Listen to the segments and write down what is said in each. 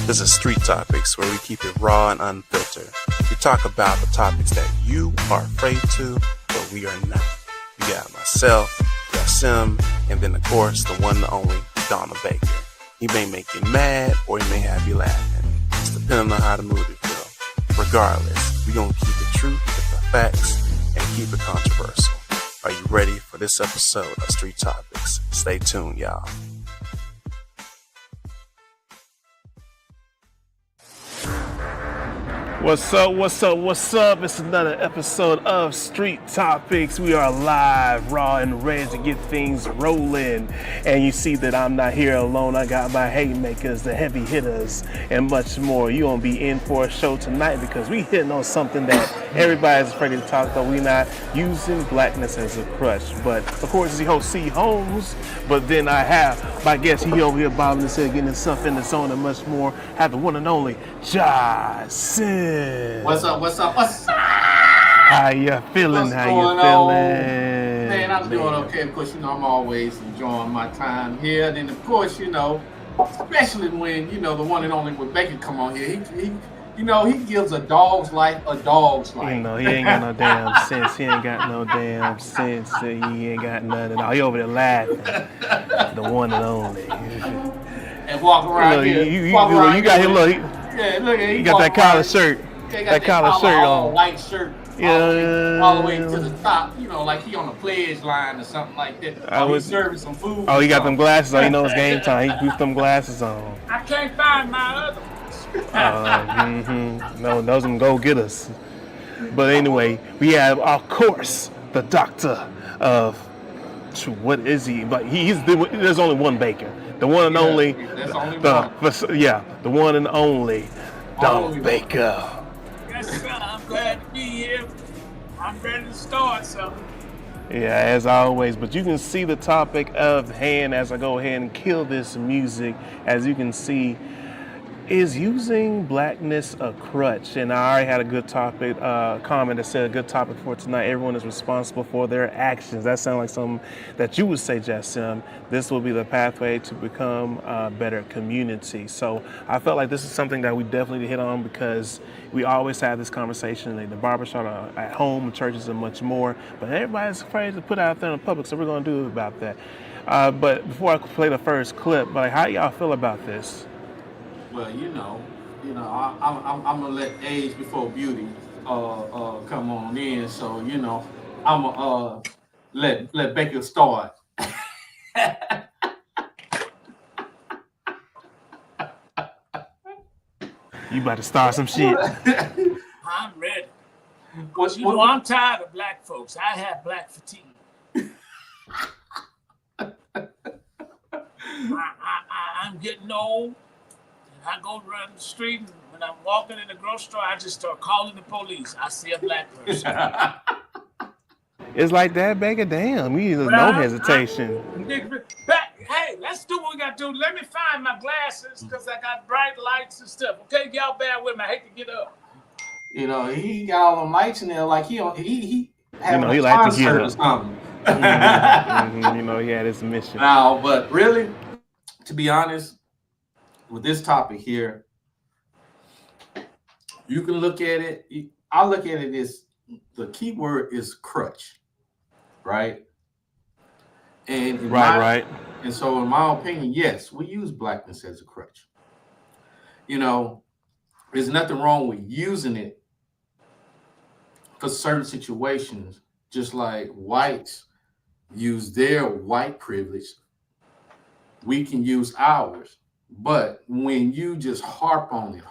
This is Street Topics, where we keep it raw and unfiltered. We talk about the topics that you are afraid to, but we are not. You got myself, Sim, and then of course the one and only Donna Baker. He may make you mad or he may have you laughing. It's depending on how the mood you feel. Regardless, we're going to keep it true with the facts and keep it controversial. Are you ready for this episode of Street Topics? Stay tuned, y'all. What's up? It's another episode of Street Topics. We are live, raw, and ready to get things rolling. And you see that I'm not here alone. I got my haymakers, the heavy hitters, and much more. You're going to be in for a show tonight because we hitting on something that everybody's afraid to talk about. We're not using Blackness as a crutch. But, of course, it's your host, C. Holmes. But then I have my guest, he over here bobbing his head, getting himself in the zone and much more. Have the one and only Jason. What's up? How you feeling? Man, I'm doing okay. Of course, I'm always enjoying my time here. And of course, especially when, the one and only when Baker come on here, he gives a dog's life a dog's life. He ain't got no damn sense. He ain't got no damn sense. He ain't got nothing at all. He over there laughing. The one and only. And walk around here. You got him, look. He got that collar shirt. That collar shirt on. White shirt. Yeah. All the way to the top, like he on a pledge line or something like that. He's serving some food. Oh, he got them glasses on. You know it's game time. He put them glasses on. I can't find my other ones. No, those them go get us. But anyway, we have, of course, the doctor of, what is he? But there's only one Baker. The one and only, the one and only Don Baker. Yes, sir. I'm glad to be here. I'm ready to start something. Yeah, as always. But you can see the topic of hand as I go ahead and kill this music. As you can see, is using Blackness a crutch? And I already had a good topic, comment that said a good topic for tonight. Everyone is responsible for their actions. That sounds like something that you would say, Jassim. This will be the pathway to become a better community. So I felt like this is something that we definitely hit on because we always have this conversation in the barbershop, at home, churches, and much more. But everybody's afraid to put it out there in the public, so we're going to do about that. But before I play the first clip, how y'all feel about this? Well, I'm gonna let age before beauty come on in. So I'm gonna let Baker start. You about to start some shit. I'm ready. I'm tired of black folks. I have black fatigue. I'm getting old. I go run the street, and when I'm walking in the grocery store, I just start calling the police. I see a black person. It's like that, Baker. Damn, no hesitation. Hey, let's do what we got to do. Let me find my glasses because I got bright lights and stuff. Okay, y'all bear with me. I hate to get up. He got all them lights in there like he like to get up. Or something. He had his mission. Now, but really, to be honest, with this topic here, you can look at it. I look at it as the key word is crutch, right? And right. And so, in my opinion, yes, we use Blackness as a crutch. There's nothing wrong with using it for certain situations, just like whites use their white privilege. We can use ours. But when you just harp on it,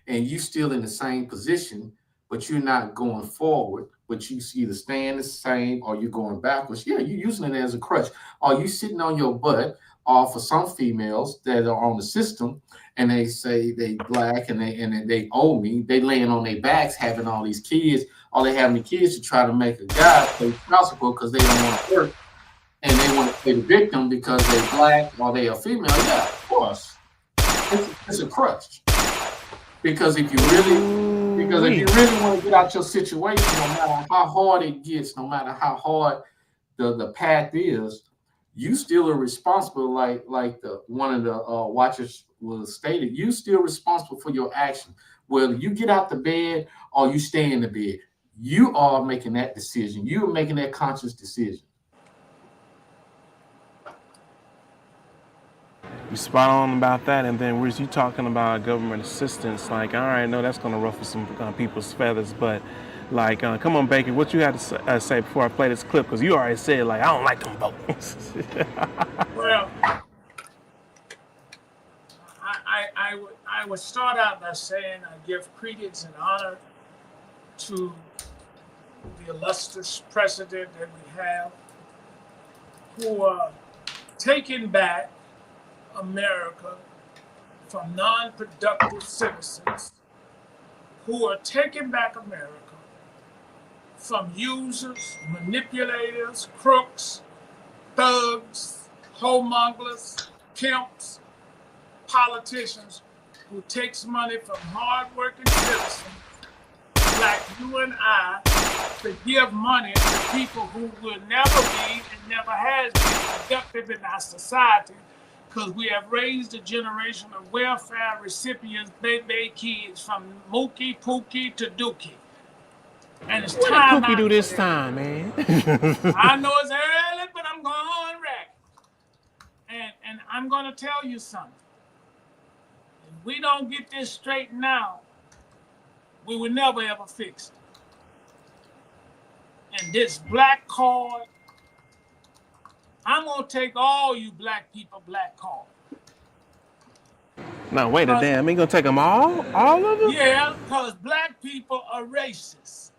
and you still in the same position, but you're not going forward, but you either staying the same or you're going backwards, you're using it as a crutch. Or you sitting on your butt, or for some females that are on the system, and they say they black and they owe me, they laying on their backs having all these kids, or they having the kids to try to make a guy pay child support because they don't want to work. And they want to play the victim because they're black or they are female. Yeah, of course. It's a crutch. Because if you really want to get out your situation, no matter how hard it gets, no matter how hard the path is, you still are responsible. Like the one of the watchers was stated, you still responsible for your action. Whether you get out the bed or you stay in the bed, you are making that decision. You're making that conscious decision. You spot on about that, and then where's you talking about government assistance? Like, all right, no, that's going to ruffle some people's feathers, but like, come on, Baker, what you had to say before I play this clip? Because you already said like, I don't like them votes. Well, I would start out by saying I give credence and honor to the illustrious president that we have, who are taking back America from non-productive citizens, who are taking back America from users, manipulators, crooks, thugs, homongers, pimps, politicians, who takes money from hardworking citizens like you and I to give money to people who will never be and never has been productive in our society, because we have raised a generation of welfare recipients, baby kids, from Mookie, Pookie to Dookie. And it's What did time Pookie do out this for time, man? I know it's early, but I'm going on record. And I'm going to tell you something. If we don't get this straightened out, we will never ever fix it. And this black card, I'm going to take all you black people black card. No, wait a damn. Ain't gonna take them all? All of them? Yeah, because black people are racist.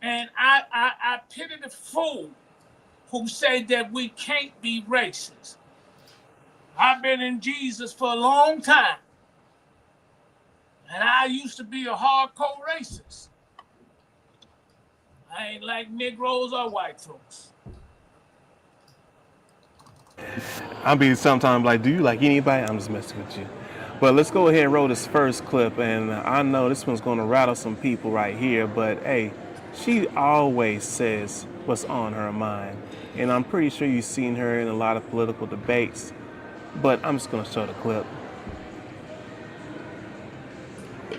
And I pity the fool who say that we can't be racist. I've been in Jesus for a long time. And I used to be a hardcore racist. I ain't like Negroes or white folks. I'll be sometimes like, do you like anybody? I'm just messing with you. But let's go ahead and roll this first clip. And I know this one's going to rattle some people right here. But hey, she always says what's on her mind. And I'm pretty sure you've seen her in a lot of political debates. But I'm just going to show the clip.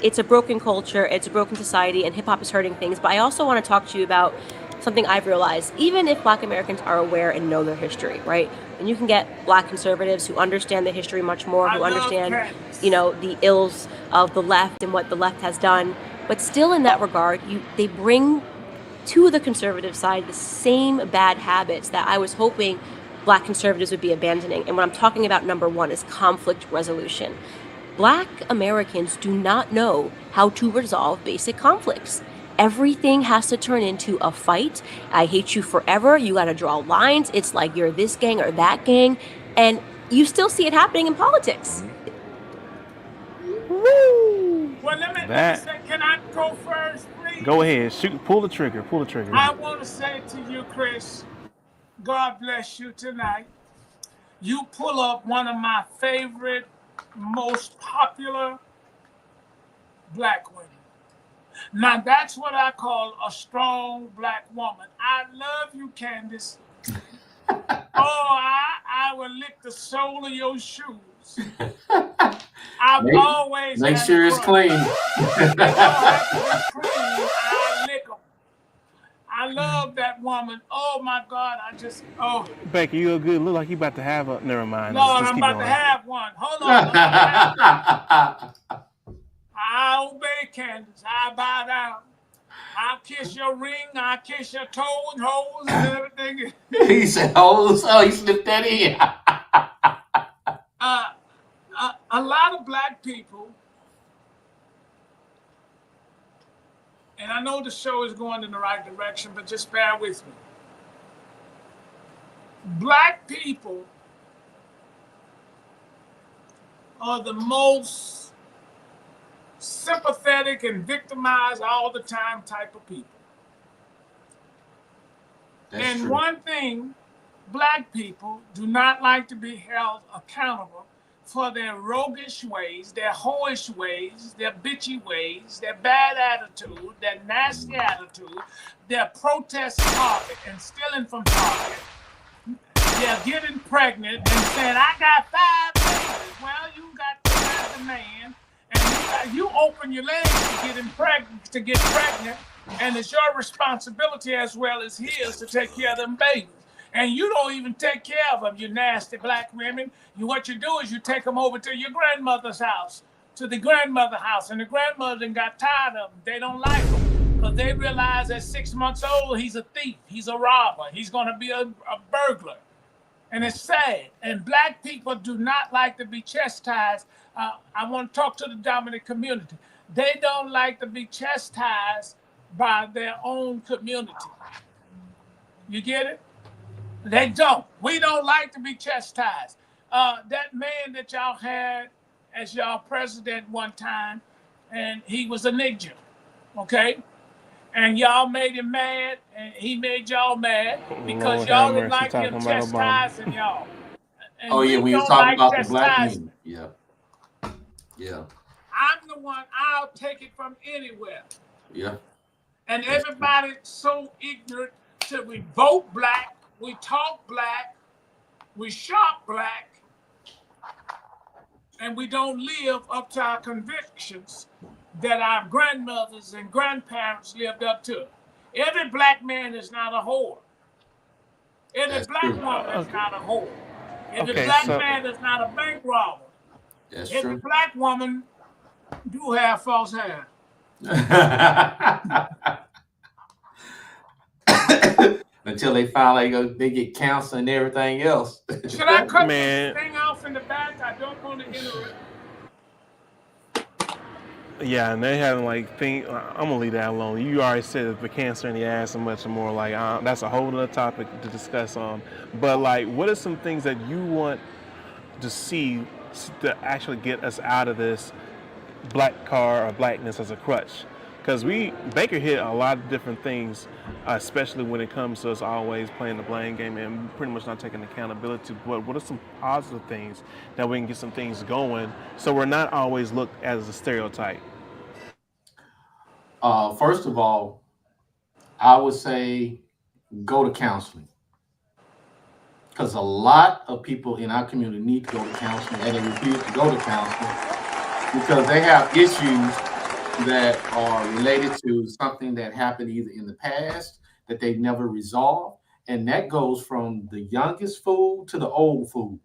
It's a broken culture, it's a broken society, and hip hop is hurting things. But I also want to talk to you about something I've realized. Even if Black Americans are aware and know their history, right? And you can get Black conservatives who understand the history much more, who understand, you know, the ills of the left and what the left has done. But still, in that regard, they bring to the conservative side the same bad habits that I was hoping Black conservatives would be abandoning. And what I'm talking about, number one, is conflict resolution. Black Americans do not know how to resolve basic conflicts. Everything has to turn into a fight. I hate you forever. You got to draw lines. It's like you're this gang or that gang. And you still see it happening in politics. Woo! Well, let me say, can I go first, please? Go ahead. Shoot. Pull the trigger. Pull the trigger. I want to say to you, Chris, God bless you tonight. You pull up one of my favorite, most popular Black women. Now that's what I call a strong Black woman. I love you, Candace. I will lick the sole of your shoes. I've always make sure it's clean. I lick them. I love that woman. Oh my God, Becky, you look good. Look like you about to have a. Never mind. Lord, I'm about to have one. Hold on. I obey, Candace. I bow down. I'll kiss your ring. I'll kiss your toe and holes and everything. He said holes. Oh, he slipped that in. A lot of Black people, and I know the show is going in the right direction, but just bear with me. Black people are the most sympathetic and victimized all the time type of people. That's true. One thing, Black people do not like to be held accountable for their roguish ways, their hoish ways, their bitchy ways, their bad attitude, their nasty attitude, their protest target and stealing from Target. yeah, getting pregnant and saying, I got 5 babies. Well, you got to have the man, and you open your legs to get pregnant, and it's your responsibility as well as his to take care of them babies. And you don't even take care of them, you nasty black women. What you do is you take them over to your grandmother's house, to the grandmother house, and the grandmother then got tired of them. They don't like them because they realize at 6 months old, he's a thief, he's a robber, he's going to be a burglar. And it's sad. And black people do not like to be chastised. I want to talk to the dominant community. They don't like to be chastised by their own community. You get it? They don't. We don't like to be chastised. That man that y'all had as y'all president one time, and he was a nigger, okay? And y'all made him mad, and he made y'all mad because Lord y'all have didn't mercy, like him talking about Obama. chastising y'all. And Oh yeah, we we was don't talking like about the black chastising. man. Yeah. I'm the one, I'll take it from anywhere. Yeah. And everybody's so ignorant till we vote black, we talk black, we shop black, and we don't live up to our convictions that our grandmothers and grandparents lived up to. Every black man is not a whore. Every That's black true. woman is not a whore. Every Okay, black so man is not a bank robber. That's Every true. black woman do have false hair. Until they finally they get cancer and everything else. Should I cut Man. this thing off in the back? I don't want to interrupt. yeah, and they haven't like think. I'm gonna leave that alone. You already said the cancer in the ass and much more. Like that's a whole other topic to discuss on. But like, what are some things that you want to see to actually get us out of this black car or blackness as a crutch? Because Baker hit a lot of different things, especially when it comes to us always playing the blame game and pretty much not taking accountability. But what are some positive things that we can get some things going so we're not always looked at as a stereotype? First of all, I would say go to counseling. Because a lot of people in our community need to go to counseling and they refuse to go to counseling because they have issues that are related to something that happened either in the past that they never resolved. And that goes from the youngest fool to the old fool.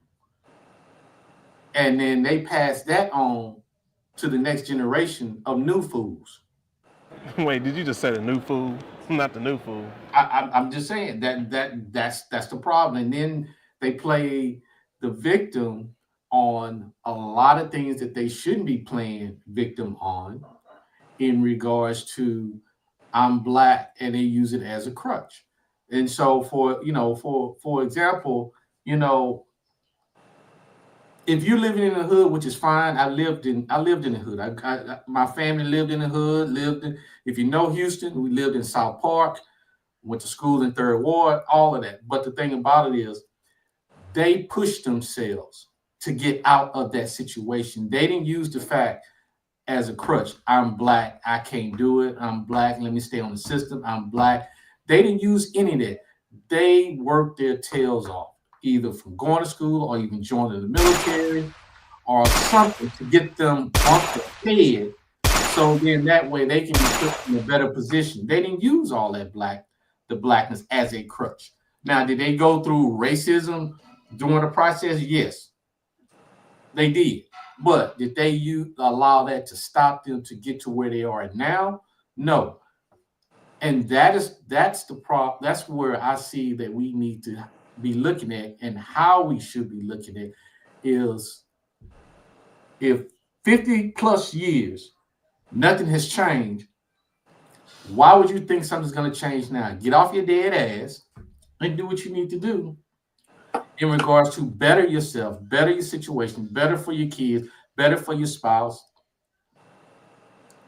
And then they pass that on to the next generation of new fools. Wait, did you just say the new fool? Not the new fool. I'm just saying that's the problem. And then they play the victim on a lot of things that they shouldn't be playing victim on in regards to I'm black, and they use it as a crutch. And so for example, if you're living in the hood, which is fine, I lived in the hood. My family lived in the hood. If you know Houston, we lived in South Park. Went to school in Third Ward. All of that. But the thing about it is, they pushed themselves to get out of that situation. They didn't use the fact as a crutch. I'm black. I can't do it. I'm black. Let me stay on the system. I'm black. They didn't use any of that. They worked their tails off, either from going to school or even joining the military or something to get them off their head. So then that way they can be put in a better position. They didn't use all that the blackness as a crutch. Now, did they go through racism during the process? Yes, they did. But did they allow that to stop them to get to where they are now? No. And that's the problem. That's where I see that we need to be looking at, and how we should be looking at is, if 50 plus years nothing has changed, why would you think something's going to change now? Get off your dead ass and do what you need to do in regards to better yourself, better your situation, better for your kids, better for your spouse.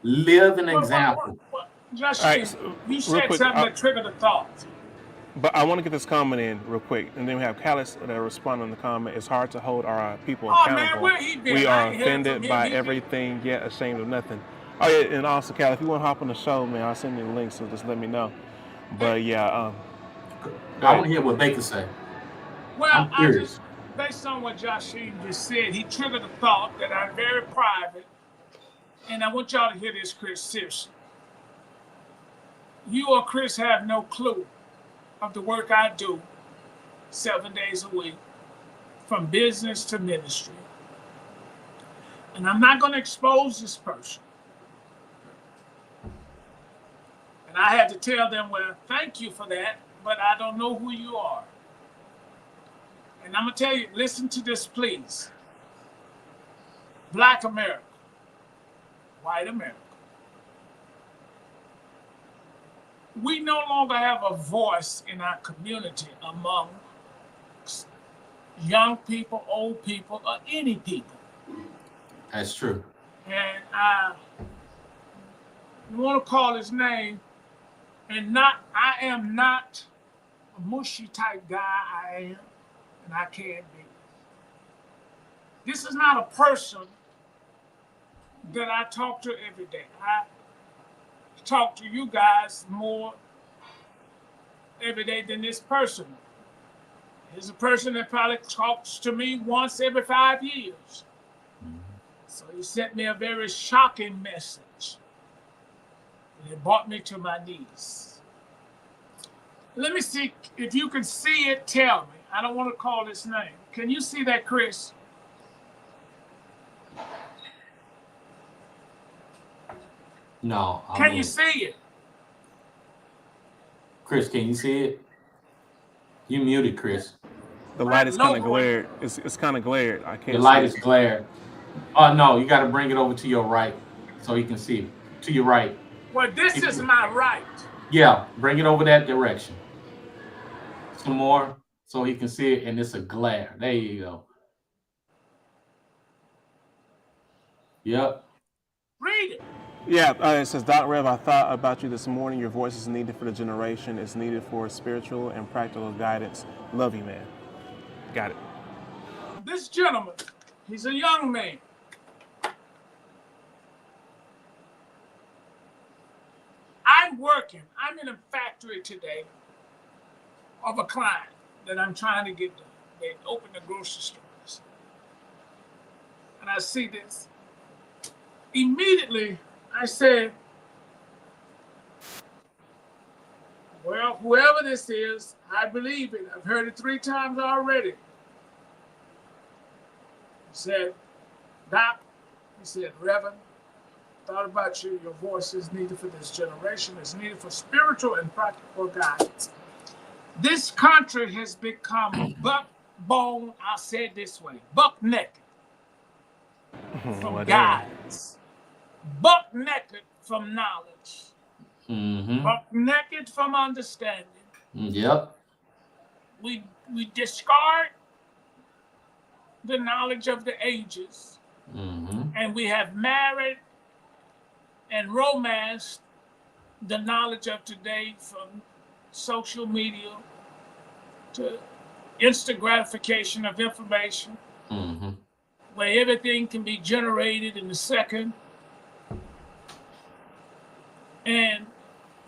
Live an example. Justin, All right, so, you real said quick, something that triggered a thought. But I want to get this comment in real quick, and then we have Callis that respond on the comment. It's hard to hold our people Oh man, accountable. where he been? We I are ain't heard from offended him. by He been- everything, yet ashamed of nothing. Oh yeah, and also Callis, if you want to hop on the show, man, I'll send you the link, so just let me know. But yeah, I want to hear what Baker say. Well, I'm I just, curious. based on what Joshua just said, he triggered a thought that I'm very private, and I want y'all to hear this, Chris, seriously. You or Chris have no clue of the work I do 7 days a week, from business to ministry. And I'm not going to expose this person. And I had to tell them, well, thank you for that, but I don't know who you are. And I'm going to tell you, listen to this, please. Black America, white America. We no longer have a voice in our community among young people, old people, or any people. That's true. And I want to call his name, and I am not a mushy type guy. I am, and I can be. This is not a person that I talk to every day. I talk to you guys more every day than this person. He's a person that probably talks to me once every 5 years. So he sent me a very shocking message. And it brought me to my knees. Let me see if you can see it. Tell me. I don't want to call his name. Can you see that, Chris? No. Can you see it? Chris, can you see it? You muted, Chris. The light is kind of glared. It's kind of glared. I can't. The light see is it. glare. Oh no, you got to bring it over to your right so you can see it. To your right. Well, this is my right. Yeah, bring it over that direction. Some more so he can see it, and it's a glare. There you go. Yep. Read it. Yeah, it says, Doc Rev, I thought about you this morning. Your voice is needed for the generation. It's needed for spiritual and practical guidance. Love you, man. Got it. This gentleman, he's a young man. I'm working. I'm in a factory today of a client that I'm trying to get done. They open the grocery stores. And I see this. Immediately, I said, well, whoever this is, I believe it. I've heard it 3 times already. He said, Doc, he said, Reverend, thought about you. Your voice is needed for this generation. It's needed for spiritual and practical guidance. This country has become buck bone, I'll say it this way, buck naked from guidance, buck naked from knowledge, buck naked from understanding. Yep. We discard the knowledge of the ages, and we have married and romanced the knowledge of today, from social media to instant gratification of information, where everything can be generated in a second. And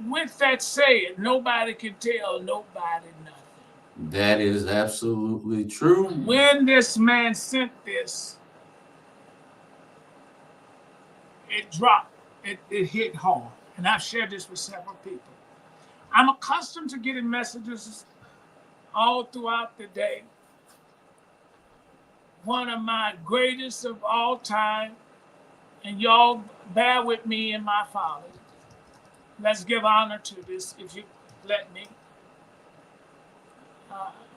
with that said, nobody can tell nobody nothing. That is absolutely true. When this man sent this, it dropped. It hit hard. And I've shared this with several people. I'm accustomed to getting messages all throughout the day. One of my greatest of all time, and y'all bear with me in my folly. Let's give honor to this, if you let me.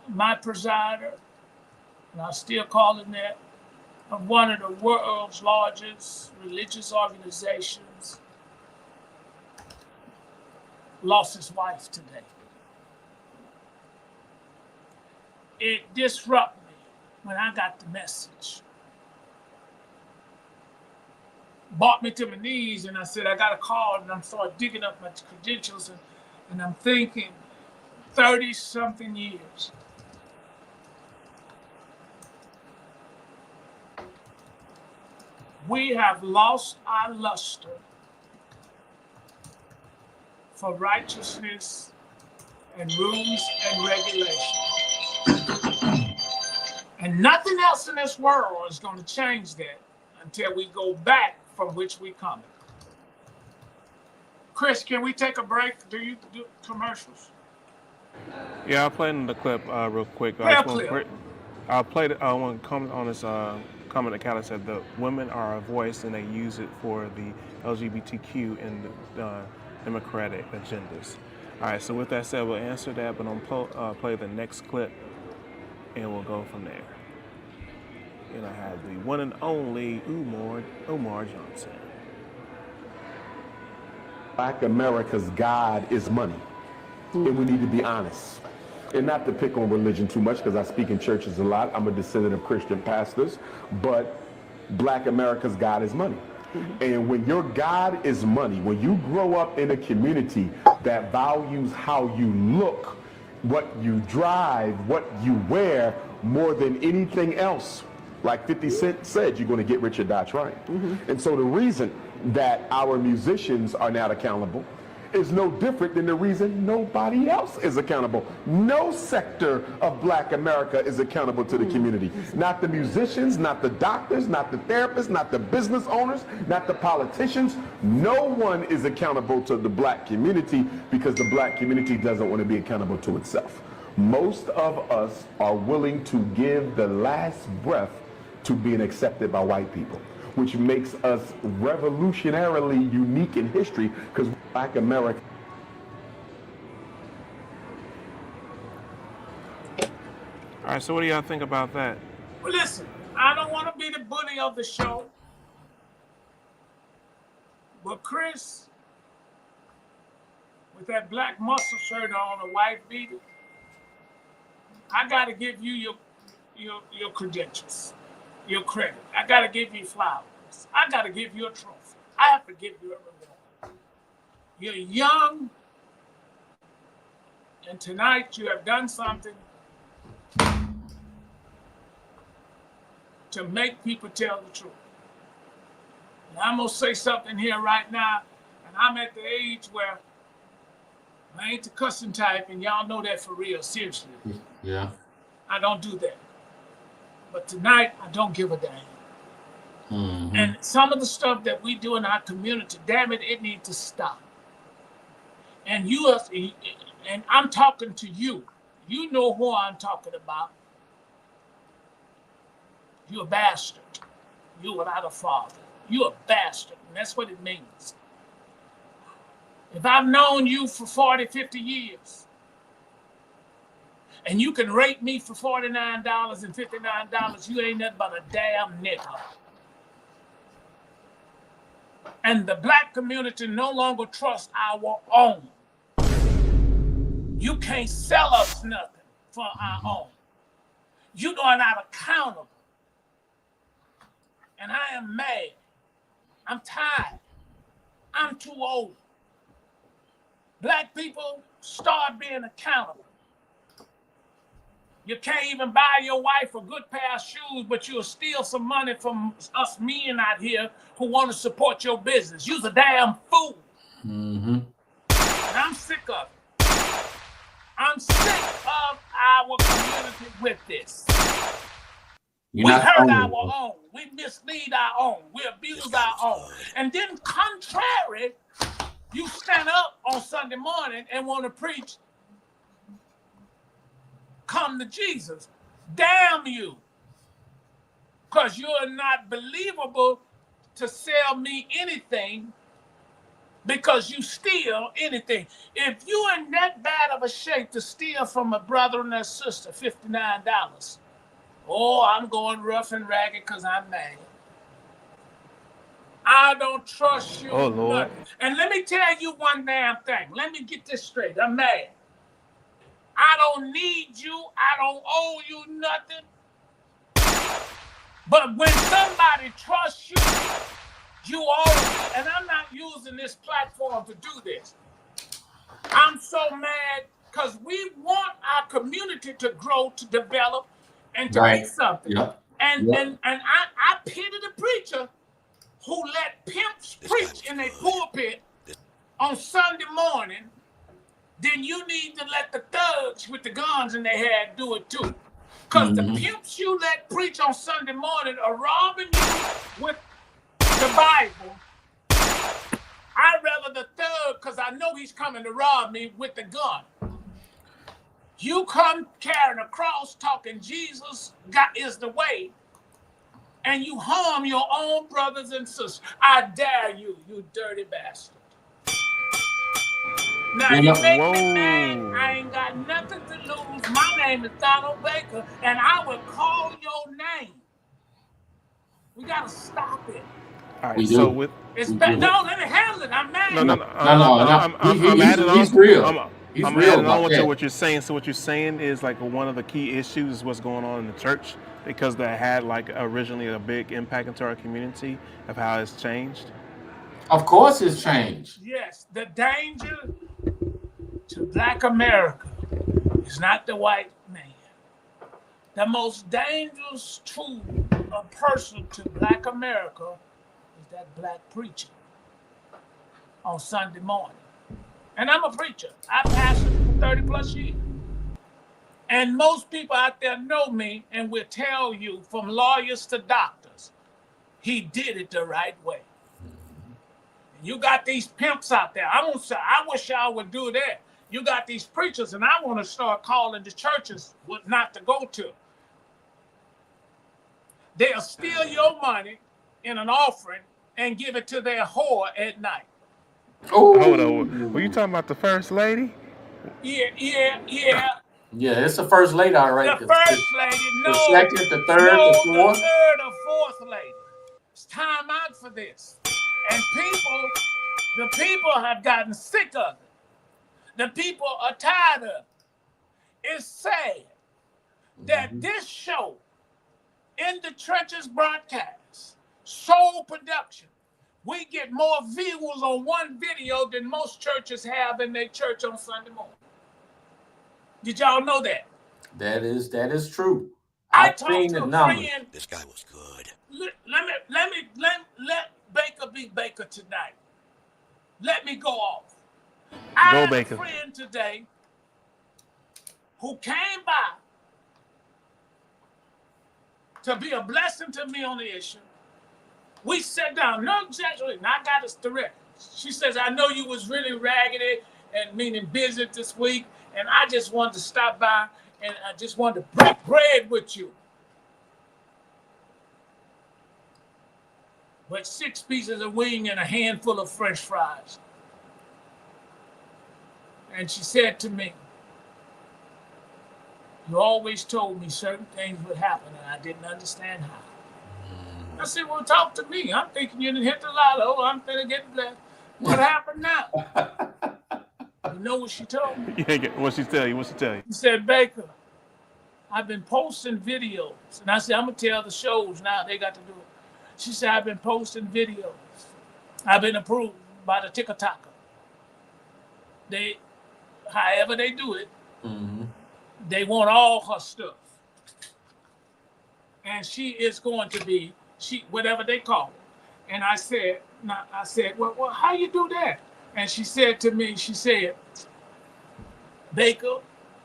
My presider, and I still call him that, of one of the world's largest religious organizations, lost his wife today. It disrupted me when I got the message. Brought me to my knees, and I said, I got a call, and I started digging up my credentials, and I'm thinking 30-something years. We have lost our luster for righteousness and rules and regulations. And nothing else in this world is going to change that until we go back from which we come. Chris, can we take a break? Do you do commercials? Yeah, I'll play in the clip real quick. Play a clip. I'll play it. I want to comment on this comment that Callie said the women are a voice and they use it for the LGBTQ and the democratic agendas. All right, so with that said, we'll answer that, but I'll play the next clip and we'll go from there. And I have the one and only Umar Johnson. Black America's God is money, and we need to be honest. And not to pick on religion too much, because I speak in churches a lot. I'm a descendant of Christian pastors, but Black America's God is money. And when your God is money, when you grow up in a community that values how you look, what you drive, what you wear, more than anything else, like 50 Cent said, you're going to get rich or die trying. And so the reason that our musicians are not accountable is no different than the reason nobody else is accountable. No sector of Black America is accountable to the community. Not the musicians, not the doctors, not the therapists, not the business owners, not the politicians. No one is accountable to the Black community because the Black community doesn't want to be accountable to itself. Most of us are willing to give the last breath to being accepted by white people, which makes us revolutionarily unique in history because Black America. All right, so what do y'all think about that? Well, listen, I don't want to be the bully of the show, but Chris, with that black muscle shirt on, a white beater, I got to give you your credentials, your credit. I got to give you flowers. I got to give you a trophy. I have to give you a reward. You're young, and tonight you have done something to make people tell the truth. And I'm going to say something here right now, and I'm at the age where I ain't the cussing type, and y'all know that for real, seriously. Yeah. I don't do that. But tonight, I don't give a damn. Mm-hmm. And some of the stuff that we do in our community, damn it, it needs to stop. And and I'm talking to you. You know who I'm talking about. You're a bastard. You without a father. You're a bastard, and that's what it means. If I've known you for 40, 50 years, and you can rate me for $49 and $59, you ain't nothing but a damn nigga. And the black community no longer trusts our own. You can't sell us nothing for our own. You are not accountable. And I am mad. I'm tired. I'm too old. Black people, start being accountable. You can't even buy your wife a good pair of shoes, but you'll steal some money from us men out here who want to support your business. You's a damn fool. Mm-hmm. And I'm sick of it. I'm sick of our community with this. We hurt our own. We mislead our own. We abuse our own. And then contrary, you stand up on Sunday morning and want to preach, come to Jesus. Damn you. Because you're not believable to sell me anything because you steal anything. If you're in that bad of a shape to steal from a brother and a sister $59, oh, I'm going rough and ragged because I'm mad. I don't trust you. Oh, Lord. Nothing. And let me tell you one damn thing. Let me get this straight. I'm mad. I don't need you. I don't owe you nothing. But when somebody trusts you, you owe me. And I'm not using this platform to do this. I'm so mad because we want our community to grow, to develop, and to be something. Yep. And I pity the preacher who let pimps preach in a pulpit on Sunday morning. Then you need to let the thugs with the guns in their head do it too. Because the pimps you let preach on Sunday morning are robbing you with the Bible. I'd rather the thug, because I know he's coming to rob me with the gun. You come carrying a cross, talking Jesus is the way, and you harm your own brothers and sisters. I dare you, you dirty bastard. Now, you make me mad, I ain't got nothing to lose. My name is Donald Baker, and I will call your name. We got to stop it. All right, so with no, let me handle it. I'm mad. No. I'm adding on. He's real. I'm adding on to what you're saying. So what you're saying is like one of the key issues is what's going on in the church, because that had like originally a big impact into our community of how it's changed. Of course, it's changed. Yes, the danger to Black America is not the white man. The most dangerous to a person to Black America is that black preacher on Sunday morning. And I'm a preacher. I pastored for 30 plus years. And most people out there know me and will tell you, from lawyers to doctors, he did it the right way. You got these pimps out there. I wish y'all would do that. You got these preachers, and I want to start calling the churches what not to go to. They'll steal your money in an offering and give it to their whore at night. Oh, hold on. Were you talking about the first lady? Yeah. Yeah, it's the first lady, all right. The first lady, no. The second, the third, the fourth. The third or fourth lady. It's time out for this. And the people have gotten sick of it. The people are tired of it. It's sad that this show, In the Trenches broadcast, Soul Production, we get more views on one video than most churches have in their church on Sunday morning. Did y'all know that? That is true. I talked to a friend. This guy was good. Let Baker be Baker tonight. Let me go off. I have a friend today who came by to be a blessing to me on the issue. We sat down, no exaggeration, I got us direct. She says, I know you was really raggedy and meaning busy this week, and I just wanted to stop by and I just wanted to break bread with you. But 6 pieces of wing and a handful of French fries. And she said to me, you always told me certain things would happen and I didn't understand how. I said, well, talk to me. I'm thinking you didn't hit the lotto. I'm finna get blessed. What happened now? You know what she told me? What'd she tell you? She said, Baker, I've been posting videos. And I said, I'm going to tell the shows now. They got to do it. She said, I've been posting videos. I've been approved by the ticker-tacker. However they do it, they want all her stuff. And she is going to be, whatever they call it. And I said, well, how you do that? And she said to me, Baker,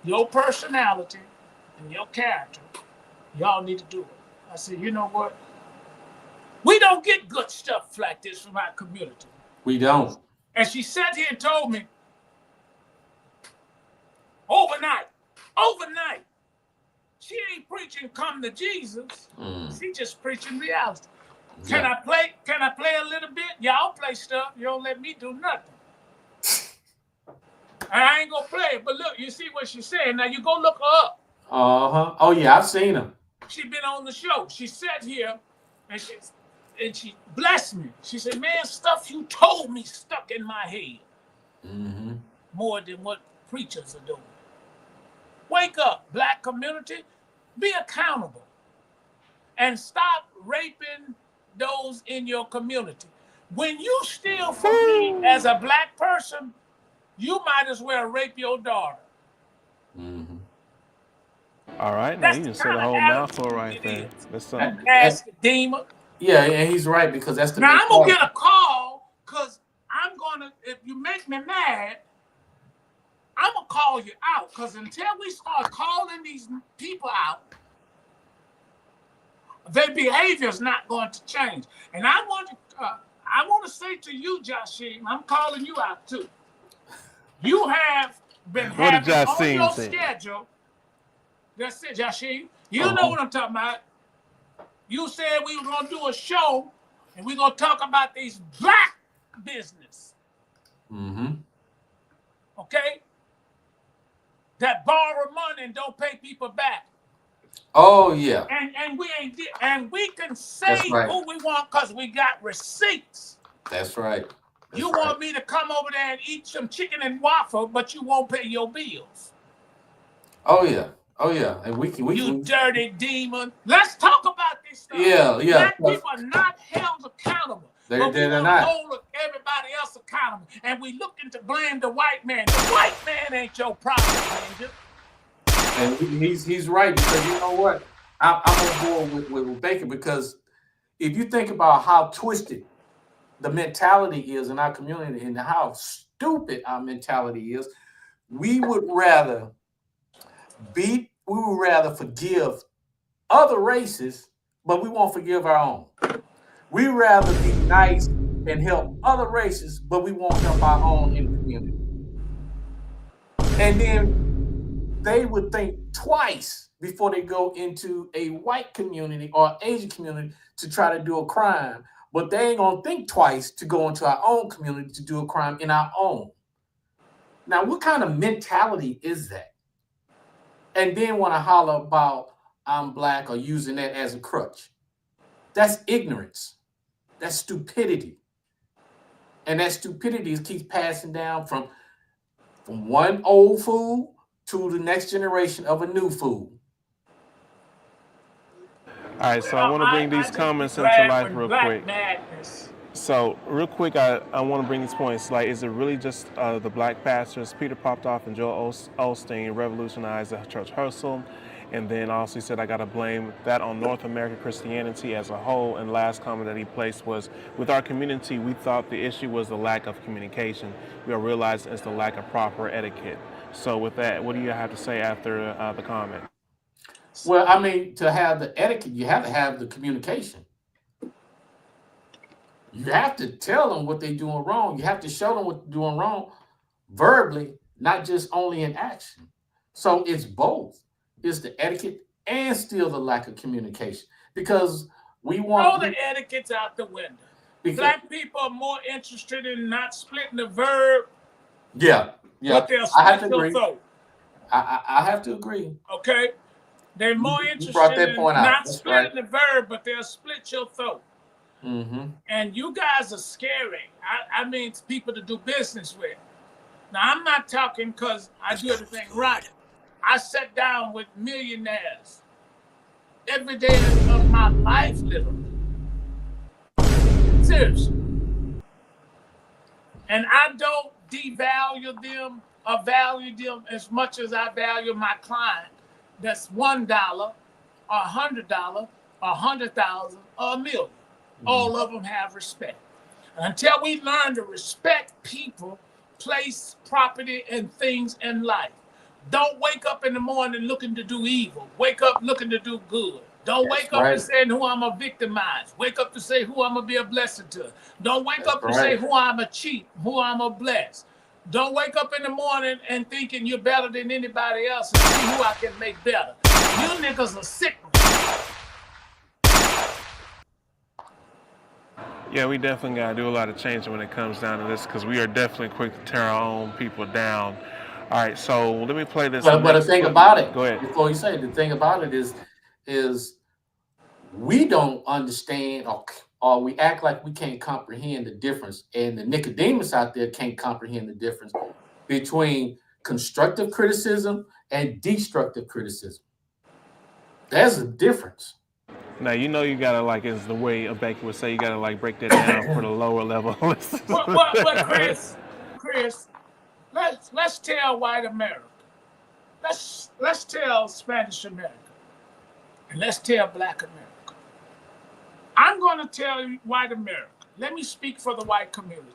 your personality and your character, y'all need to do it. I said, you know what? We don't get good stuff like this from our community. We don't. And she sat here and told me, overnight, she ain't preaching come to Jesus. She just preaching reality. Can I play a little bit? Y'all play stuff. You don't let me do nothing. I ain't gonna play it, but look, you see what she's saying. Now you go look her up. Oh yeah, I've seen her. She been on the show. She sat here and she blessed me. She said, man, stuff you told me stuck in my head. More than what preachers are doing. Wake up, black community. Be accountable. And stop raping those in your community. When you steal from me as a black person, you might as well rape your daughter. All right, now you just said a whole mouthful right there. That's something. Ask demon. Yeah, and he's right, because that's the Now big I'm gonna part. get a call, because if you make me mad, I'm gonna call you out, because until we start calling these people out, Their behavior is not going to change. And I want to say to you, Joshim, I'm calling you out too. You have been What did having on Joshim your say? schedule. That's it, Joshim. You know what I'm talking about. You said we were going to do a show and we're going to talk about these black business. Mm-hmm. Okay? That borrow money and don't pay people back. Oh yeah. And we can say who we want because we got receipts. That's right. You want me to come over there and eat some chicken and waffle, but you won't pay your bills. Oh yeah. Oh yeah. And we dirty demon. Let's talk about this stuff. Yeah. Black people are not held accountable. They're but we want not. to hold everybody else accountable. And we looking to blame the white man. The white man ain't your problem, Ranger. And he's right, because you know what? I'm on board with Baker, because if you think about how twisted the mentality is in our community and how stupid our mentality is, we would rather forgive other races, but we won't forgive our own. We'd rather be nice and help other races, but we won't help our own in the community. And then they would think twice before they go into a white community or Asian community to try to do a crime. But they ain't gonna think twice to go into our own community to do a crime in our own. Now, what kind of mentality is that? And then want to holler about I'm black or using that as a crutch. That's ignorance. That's stupidity. And that stupidity keeps passing down from one old fool to the next generation of a new fool. All right, so I want to bring these comments into life real quick. Madness. So real quick, I want to bring these points. Like, is it really just the black pastors? Peter popped off and Joel Osteen revolutionized the church hustle. And then also he said, I got to blame that on North American Christianity as a whole. And last comment that he placed was, with our community, we thought the issue was the lack of communication. We are realizing it's the lack of proper etiquette. So with that, what do you have to say after the comment? Well, I mean, to have the etiquette, you have to have the communication. You have to tell them what they're doing wrong. You have to show them what they're doing wrong verbally, not just only in action. So it's both. It's the etiquette and still the lack of communication. Because we want... Throw the etiquette's out the window. Black people are more interested in not splitting the verb. Yeah. But they'll split your throat. I have to agree. Okay? They're more interested in not splitting the verb, but they'll split your throat. Mm-hmm. And you guys are scary. I mean, it's people to do business with. Now, I'm not talking because I do everything right. I sat down with millionaires every day of my life, literally. Seriously. And I don't devalue them or value them as much as I value my client. That's $1 or $100 or 100,000 or $1 million. All of them have respect. Until we learn to respect people, place, property, and things in life. Don't wake up in the morning looking to do evil. Wake up looking to do good. Don't wake up and say who I'm a victimize. Wake up to say who I'm gonna be a blessing to. Don't wake up to say who I'm a cheat, who I'm a bless. Don't wake up in the morning and thinking you're better than anybody else and see who I can make better. You niggas are sick. Yeah, we definitely got to do a lot of changing when it comes down to this, because we are definitely quick to tear our own people down. All right, so let me play this. But the thing about it, go ahead. Before you say it, the thing about it is we don't understand or we act like we can't comprehend the difference, and the Nicodemus out there can't comprehend the difference between constructive criticism and destructive criticism. There's a difference. Now, you know you gotta, like, as the way a Baker would say, you gotta, like, break that down for the lower level. But Chris, let's tell white America. Let's tell Spanish America. And let's tell black America. I'm gonna tell you white America. Let me speak for the white community.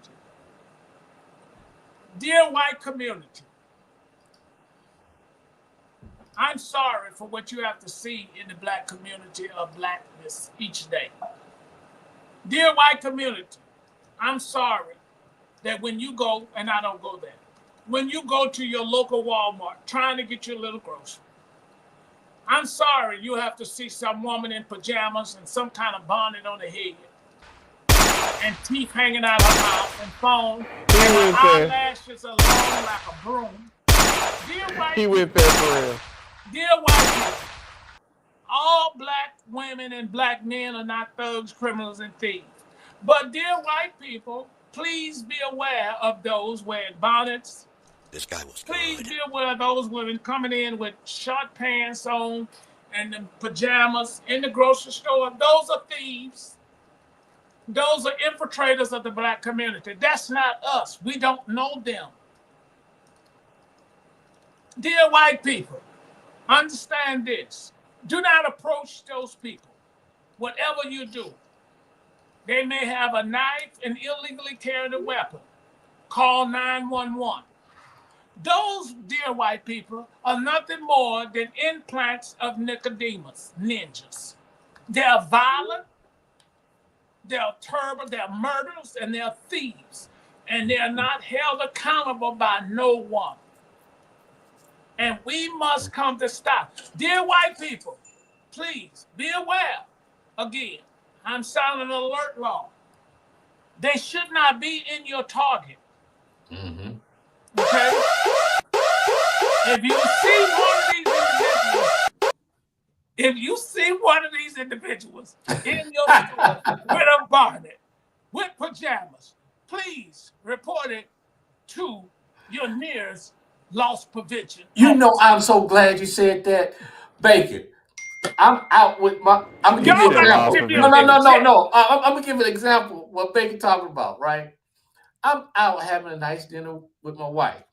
Dear white community, I'm sorry for what you have to see in the black community of blackness each day. Dear white community, I'm sorry that when you go, and I don't go there, when you go to your local Walmart trying to get your little grocery, I'm sorry you have to see some woman in pajamas and some kind of bonnet on the head and teeth hanging out her mouth and phone and her eyelashes are long like a broom. Dear white He went there for real. Dear white people, all black women and black men are not thugs, criminals, and thieves. But dear white people, please be aware of those wearing bonnets. This guy was Please good. be aware of those women coming in with short pants on and the pajamas in the grocery store. Those are thieves. Those are infiltrators of the black community. That's not us. We don't know them. Dear white people, understand this. Do not approach those people. Whatever you do, they may have a knife and illegally carry a weapon. Call 911. Those, dear white people, are nothing more than implants of Nicodemus, ninjas. They're violent, they're terrible, they're murderers, and they're thieves. And they're not held accountable by no one. And we must come to stop. Dear white people, please be aware. Again, I'm sounding an alert law. They should not be in your target. Mm-hmm. Okay? If you see one of these individuals in your store with a bonnet, with pajamas, please report it to your nearest loss prevention. You know, I'm so glad you said that, Bacon. I'm out with my. I'm gonna give you an example. No. I'm gonna give an example of what Bacon talking about. Right? I'm out having a nice dinner with my wife.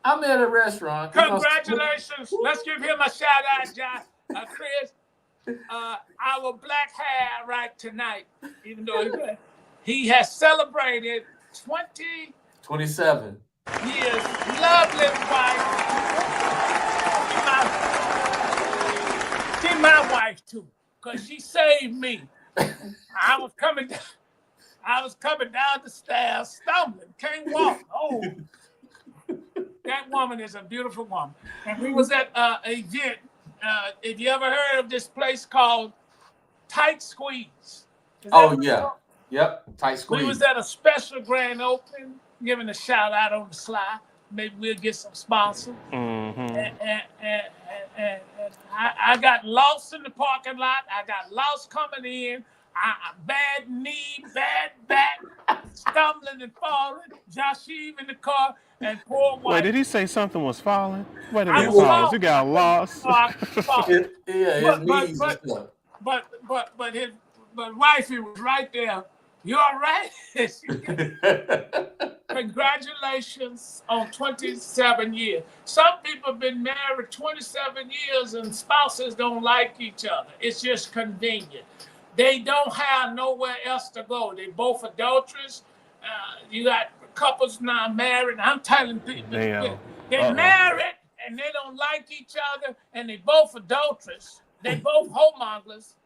I'm at a restaurant. Congratulations! Let's give him a shout out, John, Chris. Our black hair right tonight, even though he has celebrated 27 years. Lovely wife. She's my wife too, because she saved me. I was coming down the stairs, stumbling, can't walk. Oh, that woman is a beautiful woman. And we was at an event. If you ever heard of this place called Tight Squeeze? Oh yeah, yep, Tight Squeeze. We was at a special grand opening, giving a shout out on the slide. Maybe we'll get some sponsors. Mm-hmm. And I got lost in the parking lot. I got lost coming in. Bad knee, bad back, stumbling and falling. Joshua in the car, and poor wife. Wait, did he say something was falling? Wait a I minute, was pause. You got lost. His knees and stuff. But his wifey was right there. You all right? Congratulations on 27 years. Some people have been married 27 years and spouses don't like each other. It's just convenient. They don't have nowhere else to go. They both adulterous. You got couples now married. I'm telling people, they're married and they don't like each other, and they both adulterous. They both homongers.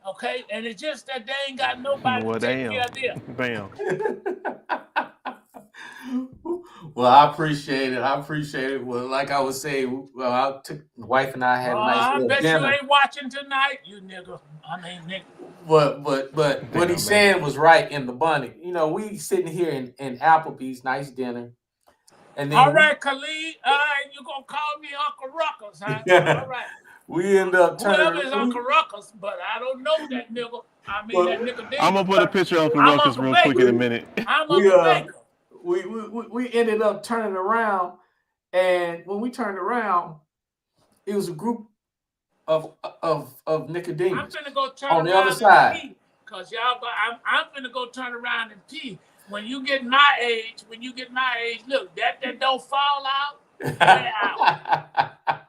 Okay, and it's just that they ain't got nobody to take care of them. Bam. Well, I appreciate it. Well, like I was saying, I took the wife and I had a nice little dinner. I bet you ain't watching tonight, you nigga. I mean, nigga. But what he's saying was right in the bunny. You know, we sitting here in Applebee's, nice dinner. And then all right, Khalid. All right, you gonna call me Uncle Ruckus, huh? All right. We end up turning. Whoever is Uncle Ruckus, but I don't know that nigga. I mean, that nigga. I'm gonna put a picture of Uncle Ruckus real quick in a minute. I'm Uncle Baker. We ended up turning around, and when we turned around, it was a group of Nicodemus. I'm finna go turn on the other side. Cause y'all, I'm finna go turn around and pee. When you get my age, look, that don't fall out, wear out.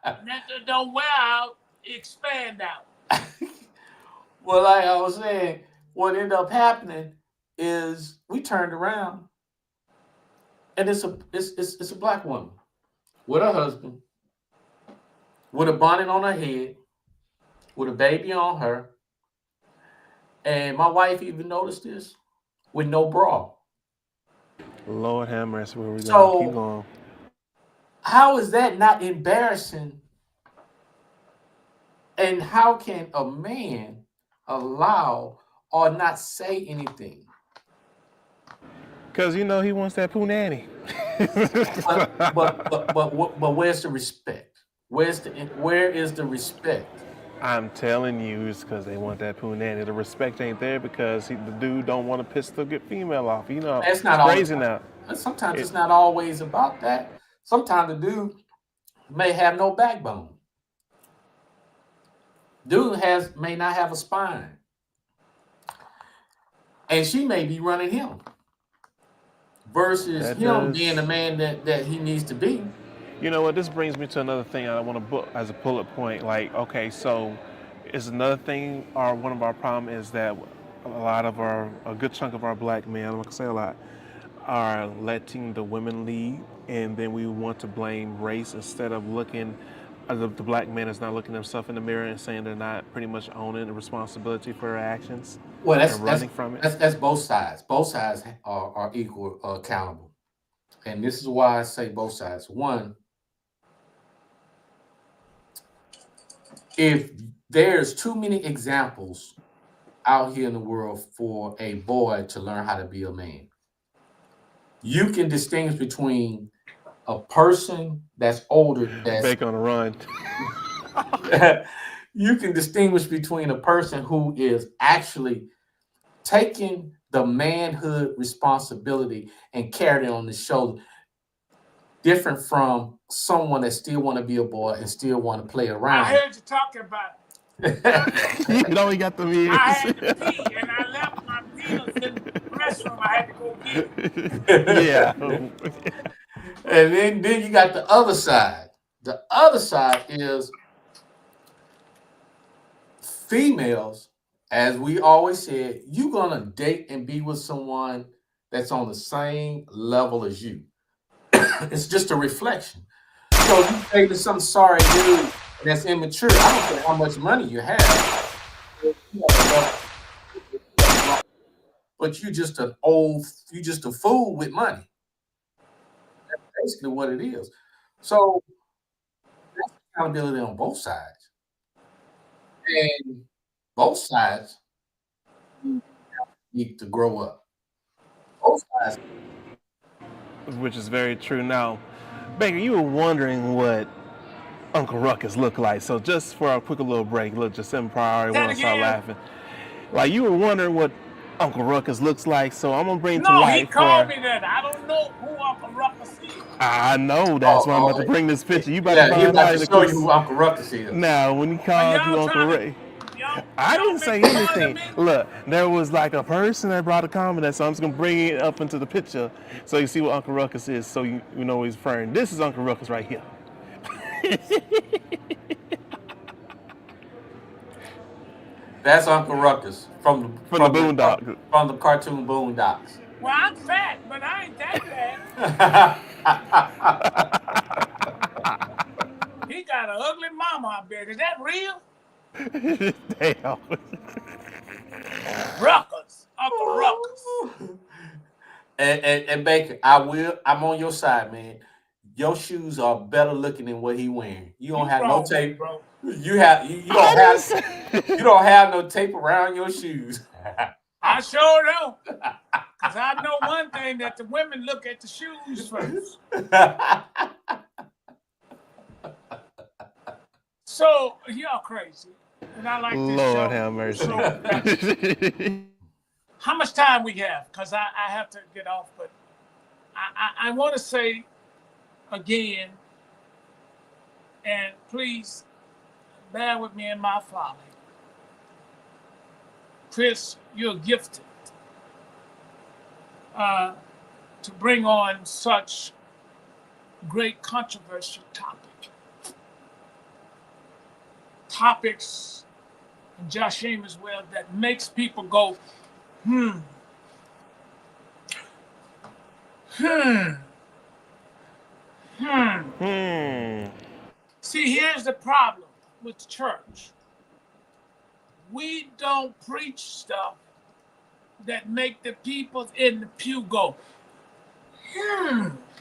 That don't wear out, expand out. Well, like I was saying, what ended up happening is we turned around, and it's a black woman with her husband, with a bonnet on her head, with a baby on her, and my wife even noticed this, with no bra. Lord have mercy. Where we going? Keep So going. how is that not embarrassing? And how can a man allow or not say anything? Because, he wants that poo nanny. But where's the respect? Where is the respect? I'm telling you, it's because they want that poo nanny. The respect ain't there because the dude don't want to piss the good female off. That's It's not all the crazy time. now. Sometimes It, it's not always about that. Sometimes the dude may have no backbone. Dude may not have a spine, and she may be running him versus that him being the does. man that he needs to be. You know what? This brings me to another thing I want to book as a bullet point. Like, okay, so is another thing, or one of our problem is that a good chunk of our black men, I'm not gonna say a lot, are letting the women lead, and then we want to blame race instead of looking. The black man is not looking themselves in the mirror and saying they're not pretty much owning the responsibility for their actions Well, and running from it. that's both sides. Both sides are equal accountable, and this is why I say both sides. One, if there's too many examples out here in the world for a boy to learn how to be a man, you can distinguish between a person that's older that's Bake on the run. you can distinguish between a person who is actually taking the manhood responsibility and carrying it on the shoulder, different from someone that still want to be a boy and still want to play I around. heard you talking about it. You know he got them ears. I had to pee, and I left my penis in the restroom. I had to go get it. Yeah. And then you got the other side. The other side is females, as we always said, you're gonna date and be with someone that's on the same level as you. It's just a reflection. So you say to some sorry dude that's immature, I don't care how much money you have, but you just a fool with money. That's basically what it is. So that's accountability on both sides. And both sides need to grow up. Both sides. Which is very true. Now, Baker, you were wondering what Uncle Ruckus looked like. So just for a quick little break, look, just in priority, That want to start again? laughing. Like you were wondering what Uncle Ruckus looks like, so I'm gonna bring to No, he light called for. me that. I don't know who Uncle Ruckus is. I know that's Oh, why I'm about to oh, bring this picture. You about to yeah, he's find about out to in the show you quick. who Uncle Ruckus is. Now, when he Are called you y'all Uncle trying Ray, to y'all I y'all didn't say making fun of anything. me? Look, there was like a person that brought a comment, so I'm just gonna bring it up into the picture so you see what Uncle Ruckus is, so you know what he's referring. This is Uncle Ruckus right here. That's Uncle Ruckus From the Boondocks. from the cartoon Boondocks. Well, I'm fat, but I ain't that bad. He got an ugly mama, I bet. Is that real? Damn. Ruckus. Uncle Ruckus. And Baker, I'm on your side, man. Your shoes are better looking than what he wearing. You don't You have no wrong, tape. bro. You don't have no tape around your shoes. I sure don't. Because I know one thing, that the women look at the shoes first. So, y'all crazy. And I like this show. Lord have mercy. So, how much time we have? Because I have to get off. But I want to say again, and please bear with me in my folly. Chris, you're gifted to bring on such great controversial topics, and Josh Aim as well, that makes people go, hmm. See, here's the problem with the church. We don't preach stuff that make the people in the pew go,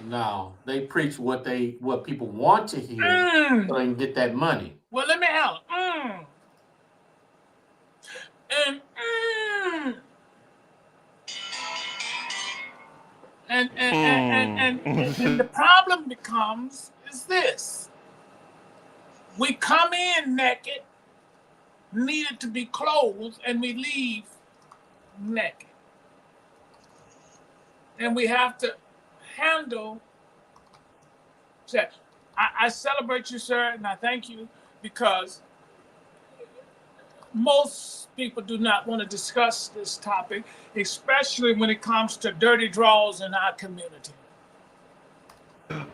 No, they preach what people want to hear so they can get that money. Well, let me help. And the problem becomes is this. We come in naked, needed to be clothed, and we leave naked. And we have to handle that. I celebrate you, sir, and I thank you, because most people do not want to discuss this topic, especially when it comes to dirty draws in our community.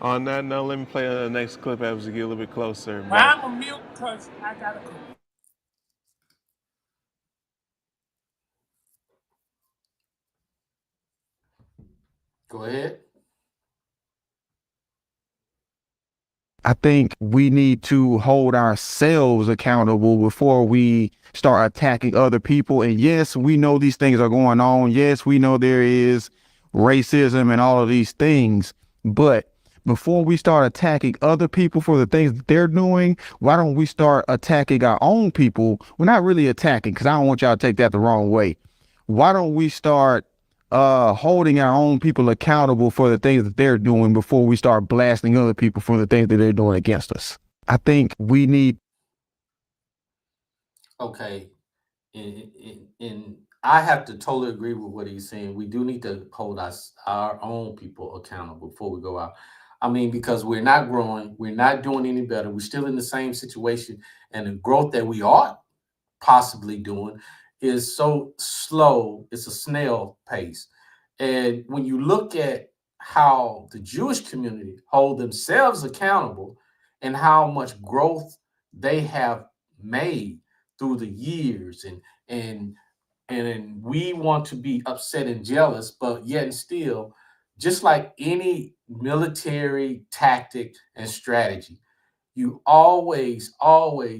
On that note, let me play the next clip as we get a little bit closer. Well, I'm a mute because I got to go. Go ahead. I think we need to hold ourselves accountable before we start attacking other people. And yes, we know these things are going on. Yes, we know there is racism and all of these things. But before we start attacking other people for the things that they're doing, why don't we start attacking our own people? We're not really attacking, because I don't want y'all to take that the wrong way. Why don't we start holding our own people accountable for the things that they're doing before we start blasting other people for the things that they're doing against us? I think we need. Okay. And I have to totally agree with what he's saying. We do need to hold our own people accountable before we go out. I mean, because we're not growing, we're not doing any better. We're still in the same situation, and the growth that we are possibly doing is so slow. It's a snail pace. And when you look at how the Jewish community hold themselves accountable and how much growth they have made through the years, and we want to be upset and jealous, but yet and still, just like any military tactic and strategy, you always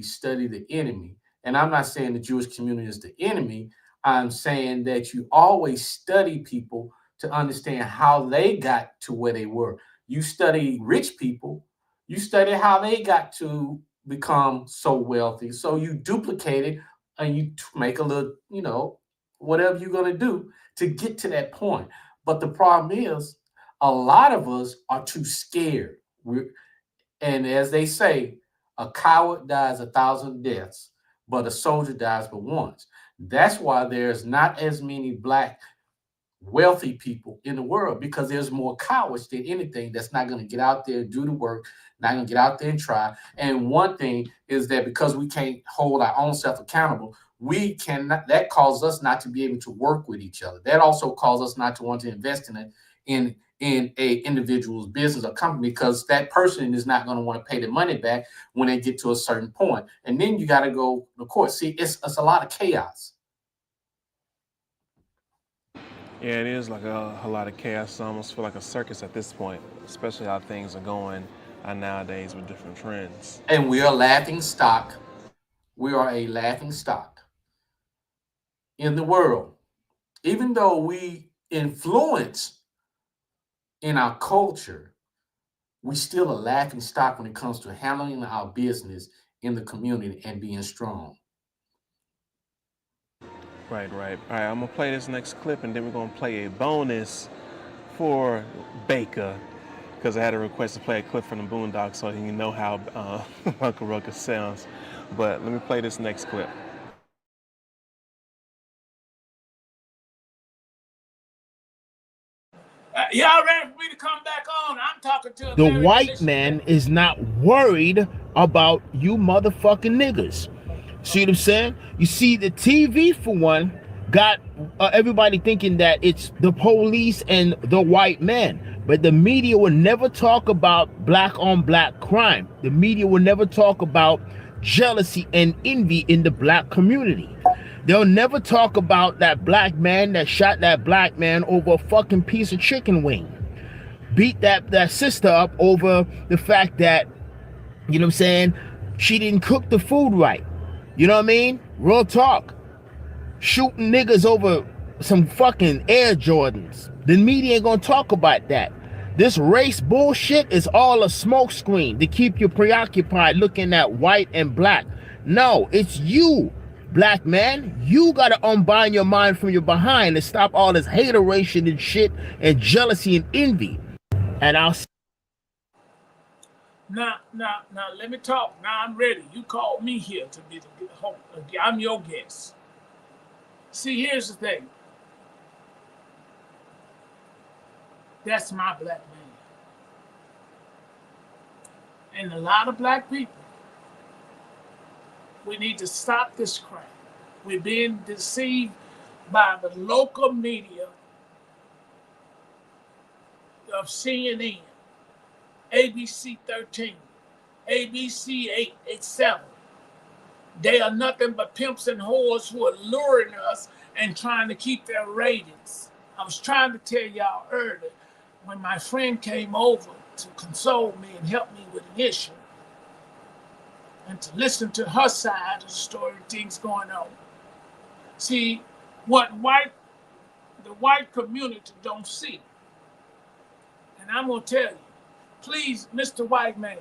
study the enemy. And I'm not saying the Jewish community is the enemy. I'm saying that you always study people to understand how they got to where they were. You study rich people, you study how they got to become so wealthy. So you duplicate it and you make a little, whatever you're going to do to get to that point. But the problem is, a lot of us are too scared. And as they say, a coward dies 1,000 deaths, but a soldier dies but once. That's why there's not as many Black wealthy people in the world, because there's more cowards than anything that's not going to get out there and do the work, not going to get out there and try. And one thing is that because we can't hold our own self accountable, that causes us not to be able to work with each other. That also causes us not to want to invest in a individual's business or company, because that person is not going to want to pay the money back when they get to a certain point. And then you got to go to court. See, it's a lot of chaos. Yeah, it is like a lot of chaos. I almost feel like a circus at this point, especially how things are going nowadays with different trends. And we are laughing stock. We are a laughing stock in the world. Even though we influence in our culture, we still a laughing stock when it comes to handling our business in the community and being strong. Right. All right, I'm going to play this next clip, and then we're going to play a bonus for Baker, because I had a request to play a clip from the Boondocks so he can know how Uncle Ruckus sounds. But let me play this next clip. Y'all ready for me to come back on? I'm talking to the white man is not worried about you motherfucking niggas. See what I'm saying? You see, the TV, for one, got everybody thinking that it's the police and the white man. But the media will never talk about black on black crime. The media will never talk about jealousy and envy in the black community. They'll never talk about that black man that shot that black man over a fucking piece of chicken wing. Beat that sister up over the fact that You know what I'm saying? She didn't cook the food right. You know what I mean? Real talk. Shooting niggas over some fucking Air Jordans. The media ain't gonna talk about that. This race bullshit is all a smokescreen to keep you preoccupied looking at white and black. No, it's you, black man. You gotta unbind your mind from your behind and stop all this hateration and shit and jealousy and envy. And I'll Now, let me talk. Now I'm ready. You called me here to be the host. I'm your guest. See, here's the thing. That's my black man. And a lot of black people, we need to stop this crap. We're being deceived by the local media of CNN, ABC 13, ABC 8, 7. They are nothing but pimps and whores who are luring us and trying to keep their ratings. I was trying to tell y'all earlier when my friend came over to console me and help me with an issue and to listen to her side of the story, things going on. See, what the white community don't see, and I'm gonna tell you, please, Mr. White Man,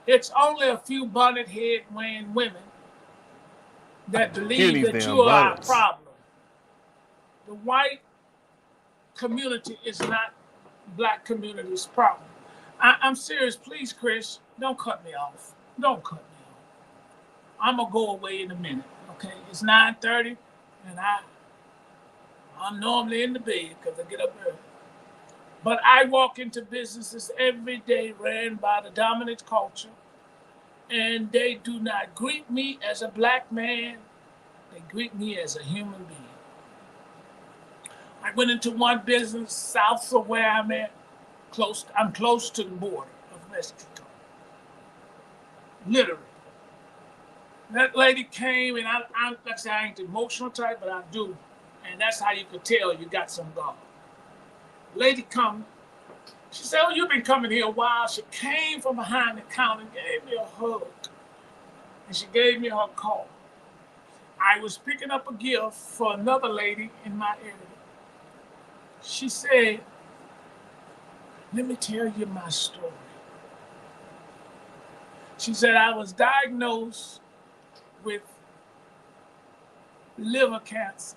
it's only a few bonnet head wearing women that believe that you are our problem. The white community is not black community's problem. I'm serious. Please, Chris, don't cut me off. Don't cut me off. I'm gonna go away in a minute. Okay, it's 9:30, and I'm normally in the bed because I get up early. But I walk into businesses every day ran by the dominant culture, and they do not greet me as a black man. They greet me as a human being. I went into one business south of where I'm at. I'm close to the border of Mexico. Literally. That lady came, and I'm like I say, I ain't the emotional type, but I do. And that's how you could tell you got some God. Lady come, she said, oh, you've been coming here a while. She came from behind the counter and gave me a hug. And she gave me her card. I was picking up a gift for another lady in my area. She said, let me tell you my story. She said, I was diagnosed with liver cancer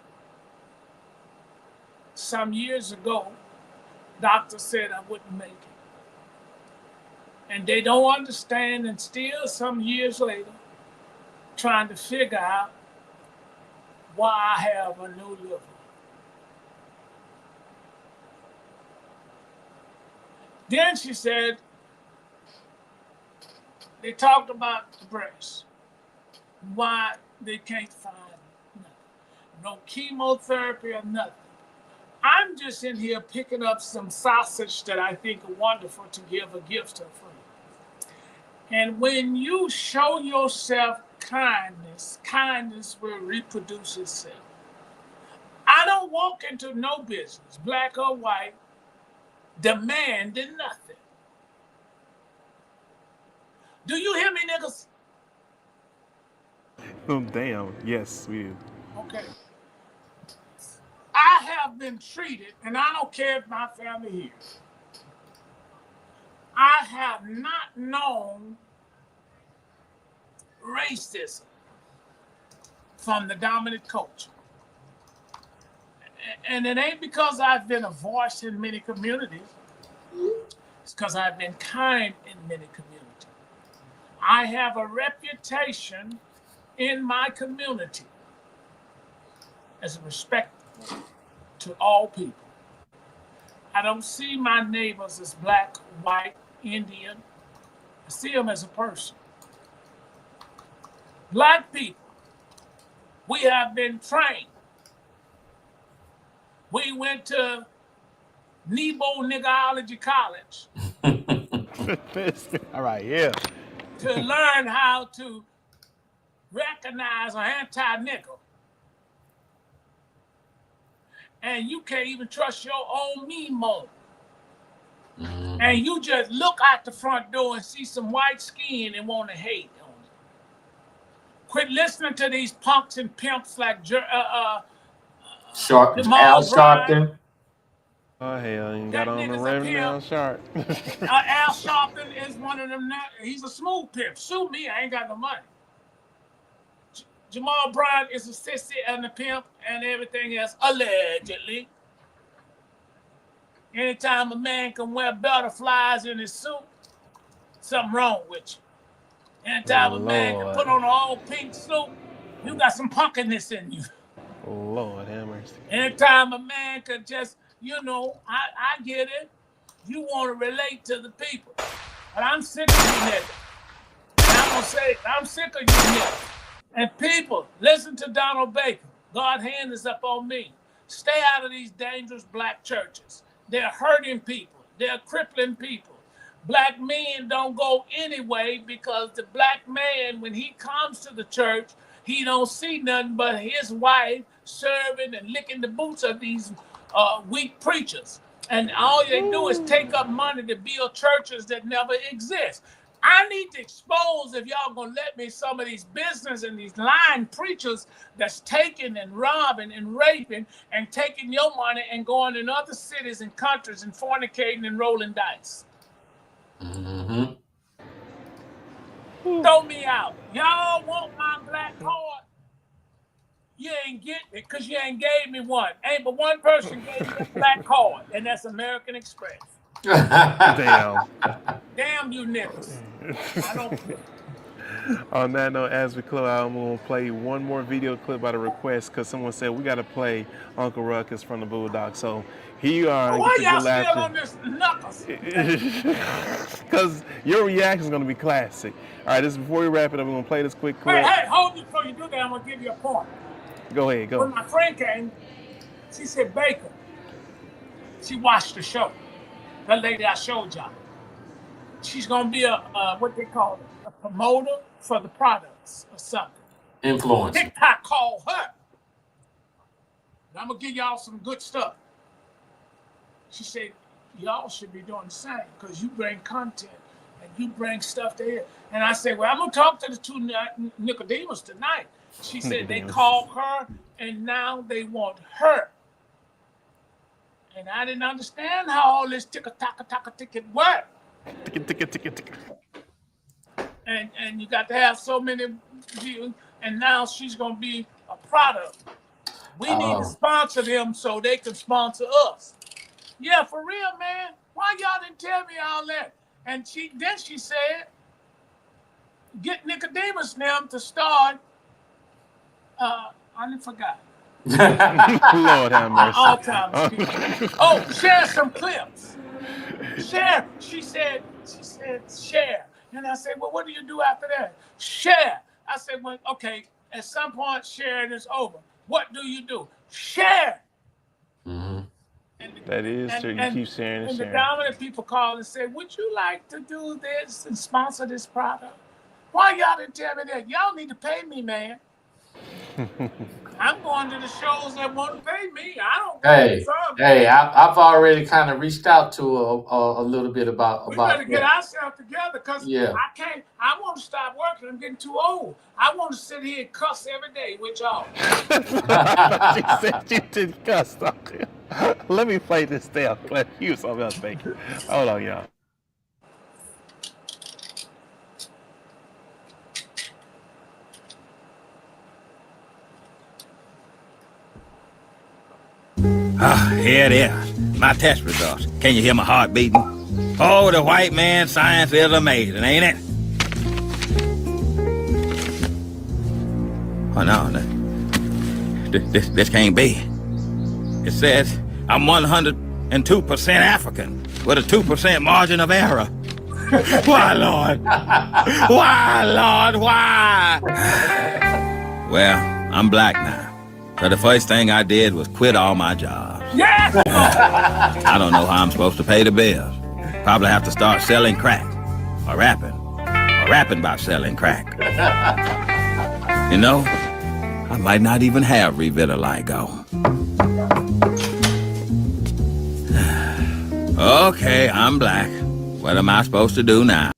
some years ago. Doctor said I wouldn't make it. And they don't understand, and still some years later, trying to figure out why I have a new liver. Then she said, they talked about the breast, why they can't find nothing. No chemotherapy or nothing. I'm just in here picking up some sausage that I think are wonderful to give a gift to a friend. And when you show yourself kindness, kindness will reproduce itself. I don't walk into no business, black or white, demanding nothing. Do you hear me, niggas? Oh, damn. Yes, we do. Okay. I have been treated, and I don't care if my family hears. I have not known racism from the dominant culture. And it ain't because I've been a voice in many communities. It's because I've been kind in many communities. I have a reputation in my community as respectful to all people. I don't see my neighbors as black, white, Indian. I see them as a person. Black people, we have been trained. We went to Nebo Niggerology College All right, yeah. to learn how to recognize an anti-nigger. And you can't even trust your own meme moment. and you just look out the front door and see some white skin and want to hate on it. Quit listening to these punks and pimps like Al Jamal Bryant. Sharpton. Oh hell, you That got on the nigga's a rim pimp. now, sharp. Al Sharpton is one of them. He's a smooth pimp. Sue me, I ain't got no money. Jamal Bryant is a sissy and a pimp and everything else, allegedly. Anytime a man can wear butterflies in his suit, something wrong with you. Anytime a man can put on an all pink suit, you got some punkiness in you. Lord have mercy. Anytime a man could just, I get it. You want to relate to the people. But I'm sick of you niggas. And I'm going to say, I'm sick of you niggas. And people, listen to Donald Baker. God's hand is up on me. Stay out of these dangerous black churches. They're hurting people. They're crippling people. Black men don't go anyway because the black man, when he comes to the church, he don't see nothing but his wife serving and licking the boots of these weak preachers. And all they do is take up money to build churches that never exist. I need to expose, if y'all gonna let me, some of these business and these lying preachers that's taking and robbing and raping and taking your money and going in other cities and countries and fornicating and rolling dice. Mm-hmm. Throw me out. Y'all want my black card? You ain't getting it because you ain't gave me one. Ain't but one person gave me a black card, and that's American Express. Damn. Damn you niggas. I don't. On that note, as we close out, I'm going to play one more video clip by the request because someone said we got to play Uncle Ruckus from the Bulldog. So here you are. Why y'all still on this knuckles? Because your reaction is going to be classic. All right, this is before we wrap it up. We're going to play this quick clip. Hey, hold it before you do that. I'm going to give you a point. Go ahead, go. When my friend came, she said, Baker, she watched the show. That lady I showed y'all. She's going to be a what they call it, a promoter for the products or something. Influencer. TikTok called her. I'm going to give y'all some good stuff. She said, y'all should be doing the same because you bring content and you bring stuff to here. And I said, well, I'm going to talk to the two Nicodemus tonight. She said they called her and now they want her. And I didn't understand how all this ticket worked. And you got to have so many views, and now she's going to be a product. We need to sponsor them so they can sponsor us. Yeah, for real, man. Why y'all didn't tell me all that? And then she said, get Nicodemus now to start. I didn't forgot. Lord have mercy. All time. Share some clips. Share. She said, share. And I said, well, what do you do after that? Share. I said, well, okay, at some point, sharing is over. What do you do? Share. Mm-hmm. That is true. You keep sharing and sharing. And the dominant people call and say, would you like to do this and sponsor this product? Why y'all didn't tell me that? Y'all need to pay me, man. I'm going to the shows that want to pay me. I don't. Hey, I've already kind of reached out to a little bit about. We better get ourselves together because yeah. I can't. I want to stop working. I'm getting too old. I want to sit here and cuss every day with y'all. She said you didn't cuss. Let me play this down. Let you something else, thank you. Hold on, y'all. Here it is. My test results. Can you hear my heart beating? Oh, the white man's science is amazing, ain't it? Oh, no. This can't be. It says I'm 102% African with a 2% margin of error. Why, Lord? Why, Lord? Why? Well, I'm black now. So the first thing I did was quit all my jobs. Yes! I don't know how I'm supposed to pay the bills. Probably have to start selling crack or rapping about selling crack. You know, I might not even have revitiligo. Okay, I'm black. What am I supposed to do now?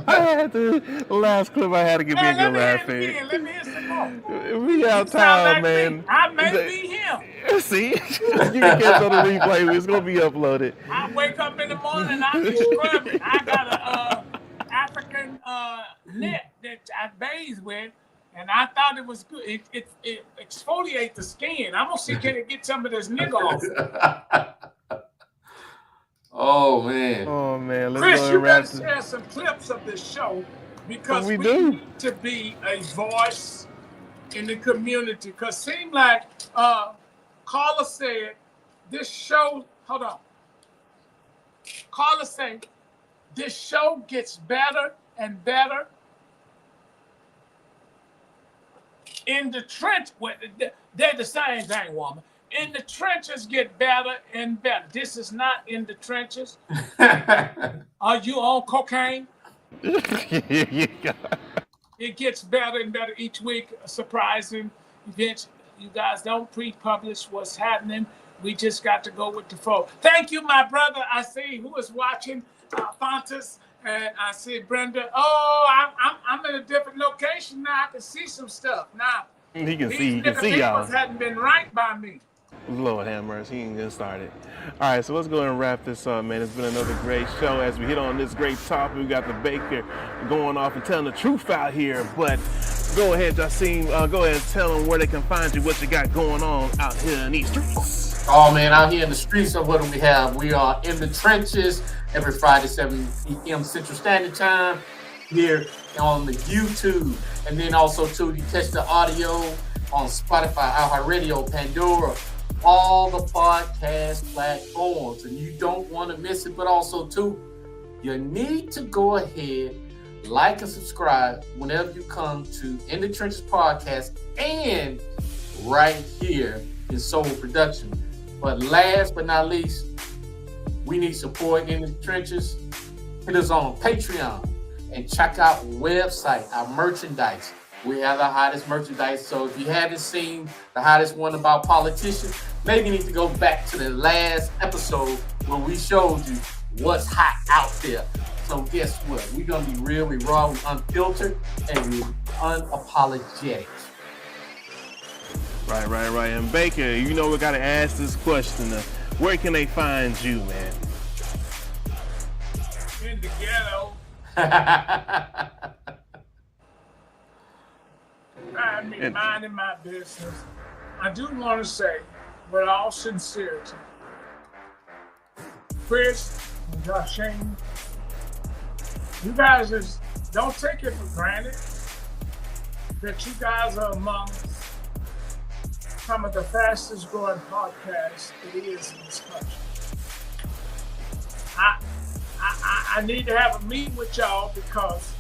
I had to, the last clip I had to give me a Man, good let laugh me hear it in. again. Let me hear some more. We out You sound time, like man. me. I may be him. See? You can catch on the replay. It's gonna be uploaded. I wake up in the morning and I be scrubbing. I got a African net that I bathe with, and I thought it was good. It exfoliates the skin. I'm gonna see can it get some of this nigga off. Oh man. Oh man, let's Chris, go you and wrap gotta this. share some clips of this show because We we do. need to be a voice in the community. Cause seem like Carla said this show. Hold on. Carla said this show gets better and better in the trench. They're the same thing, woman. In the trenches get better and better. This is not in the trenches. Are you on cocaine? It gets better and better each week. Surprising events. You guys don't pre-publish what's happening. We just got to go with the flow. Thank you, my brother. I see who is watching, Fontes, and I see Brenda. Oh, I'm in a different location now. I can see some stuff now. He can These see. He can nigga see y'all. peoples hadn't been right by me. Lord have mercy, he ain't getting started. All right, so let's go ahead and wrap this up, man. It's been another great show as we hit on this great topic. We got the Baker going off and telling the truth out here. But go ahead, Jasim, go ahead and tell them where they can find you, what you got going on out here in these streets. Oh man, out here in the streets, of what do we have? We are in the trenches every Friday, 7 p.m. Central Standard Time here on the YouTube. And then also too, you catch the audio on Spotify, iHeartRadio, Pandora, all the podcast platforms, and you don't want to miss it. But also too, you need to go ahead, like and subscribe whenever you come to In the Trenches podcast and right here in Soul Production. But last but not least, we need support in the trenches. Hit us on Patreon and check out website, our merchandise. We have the hottest merchandise. So if you haven't seen the hottest one about politicians, maybe you need to go back to the last episode where we showed you what's hot out there. So guess what? We're going to be real, we raw, we unfiltered, and we unapologetic. Right. And Baker, you know we got to ask this question. Where can they find you, man? In the ghetto. I mean, minding my business. I do want to say, with all sincerity, Chris and Joshane, you guys just don't take it for granted that you guys are among some of the fastest growing podcasts it is in this country. I need to have a meeting with y'all because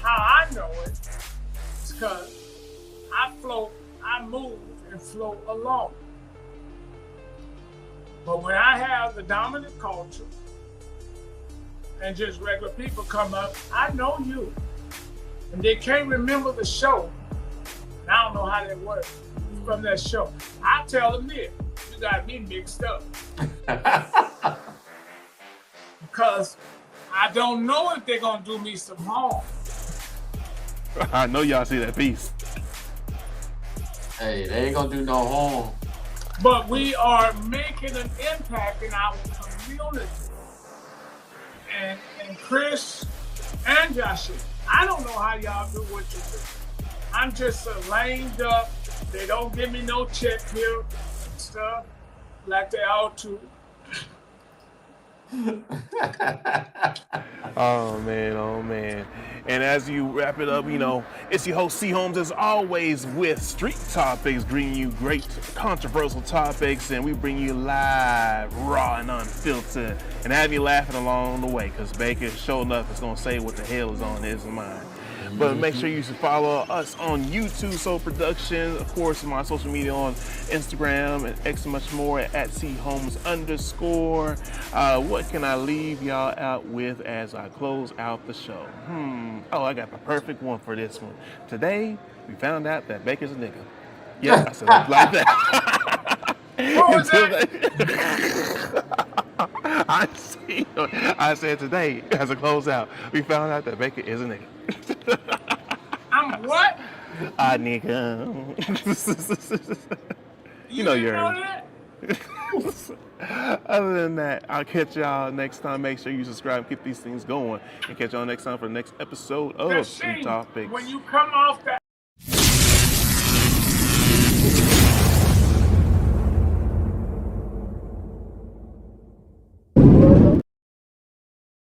how I know it is because I move and float alone. But when I have the dominant culture and just regular people come up, I know you. And they can't remember the show. And I don't know how that works from that show. I tell them this, you got me mixed up. Because I don't know if they're gonna do me some harm. I know y'all see that piece. Hey, they ain't gonna do no harm. But we are making an impact in our community. And Chris and Joshua, I don't know how y'all do what you do. I'm just lamed up. They don't give me no check here and stuff like they ought to. Oh man. And as you wrap it up, you know, it's your host C Holmes as always with Street Topics, bringing you great controversial topics, and we bring you live, raw and unfiltered, and have you laughing along the way, because Baker sure enough is gonna say what the hell is on his mind. But make sure you should follow us on YouTube, Soul Productions. Of course, my social media on Instagram and X and much more at @CHolmes_. What can I leave y'all out with as I close out the show? Oh, I got the perfect one for this one. Today, we found out that Baker's a nigga. Yep, I said it like that. What was that? I said today, as a closeout, we found out that Baker is a nigga. I'm what? A nigga. You know didn't you're. know that? Other than that, I'll catch y'all next time. Make sure you subscribe, keep these things going, and catch y'all next time for the next episode of Just Two see, Topics. when you come off that